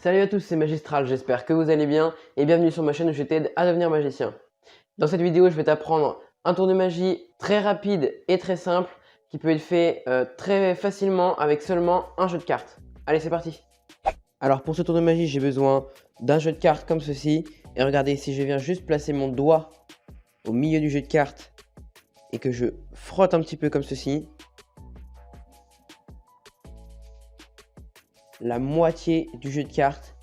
Salut à tous, c'est Magistral, j'espère que vous allez bien et bienvenue sur ma chaîne où je t'aide à devenir magicien. Dans cette vidéo, je vais t'apprendre un tour de magie très rapide et très simple qui peut être fait très facilement avec seulement un jeu de cartes. Allez, c'est parti. Alors pour ce tour de magie, j'ai besoin d'un jeu de cartes comme ceci. Et regardez, si je viens juste placer mon doigt au milieu du jeu de cartes et que je frotte un petit peu comme ceci, la moitié du jeu de cartes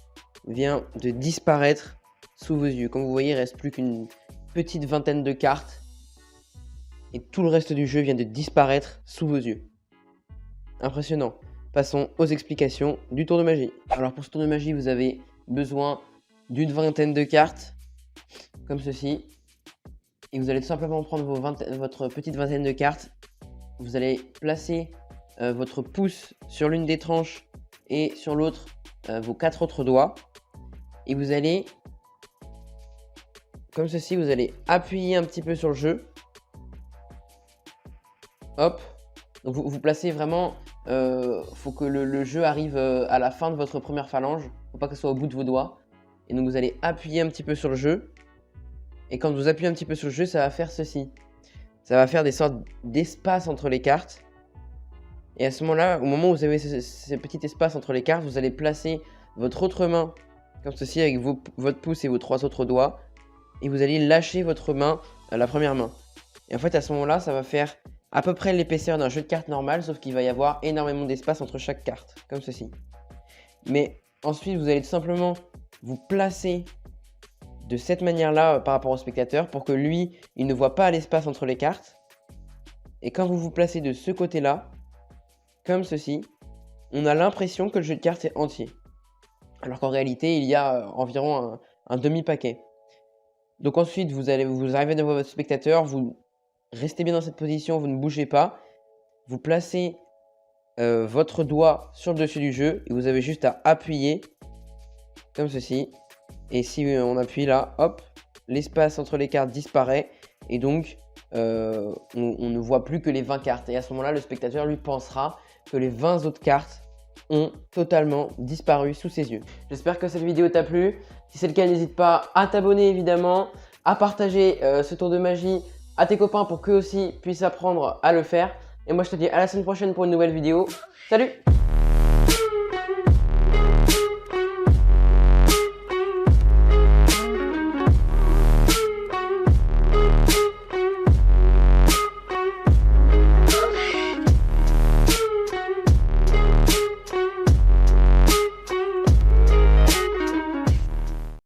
vient de disparaître sous vos yeux. Comme vous voyez, il ne reste plus qu'une petite vingtaine de cartes et tout le reste du jeu vient de disparaître sous vos yeux. Impressionnant. Passons aux explications du tour de magie. Alors pour ce tour de magie, vous avez besoin d'une vingtaine de cartes, comme ceci. Et vous allez tout simplement prendre votre petite vingtaine de cartes. Vous allez placer votre pouce sur l'une des tranches et sur l'autre vos 4 autres doigts. Et vous allez, comme ceci, vous allez appuyer un petit peu sur le jeu. Hop. Donc vous placez vraiment, faut que le jeu arrive à la fin de votre première phalange. Faut pas que ce soit au bout de vos doigts. Et donc vous allez appuyer un petit peu sur le jeu. Et quand vous appuyez un petit peu sur le jeu, ça va faire ceci. Ça va faire des sortes d'espace entre les cartes. Et à ce moment-là, au moment où vous avez ce petit espace entre les cartes, vous allez placer votre autre main, comme ceci, avec votre pouce et vos 3 autres doigts. Et vous allez lâcher votre main, la première main. Et en fait, à ce moment-là, ça va faire à peu près l'épaisseur d'un jeu de cartes normal, sauf qu'il va y avoir énormément d'espace entre chaque carte, comme ceci. Mais ensuite, vous allez tout simplement vous placer de cette manière-là par rapport au spectateur pour que lui, il ne voit pas l'espace entre les cartes. Et quand vous vous placez de ce côté-là, comme ceci, on a l'impression que le jeu de cartes est entier. Alors qu'en réalité, il y a environ un demi-paquet. Donc ensuite, vous arrivez devant votre spectateur, vous restez bien dans cette position, vous ne bougez pas. Vous placez votre doigt sur le dessus du jeu et vous avez juste à appuyer, comme ceci. Et si on appuie là, hop, l'espace entre les cartes disparaît. Et donc, on ne voit plus que les 20 cartes. Et à ce moment-là, le spectateur lui pensera que les 20 autres cartes ont totalement disparu sous ses yeux. J'espère que cette vidéo t'a plu. Si c'est le cas, n'hésite pas à t'abonner évidemment, à partager ce tour de magie à tes copains pour qu'eux aussi puissent apprendre à le faire. Et moi, je te dis à la semaine prochaine pour une nouvelle vidéo. Salut!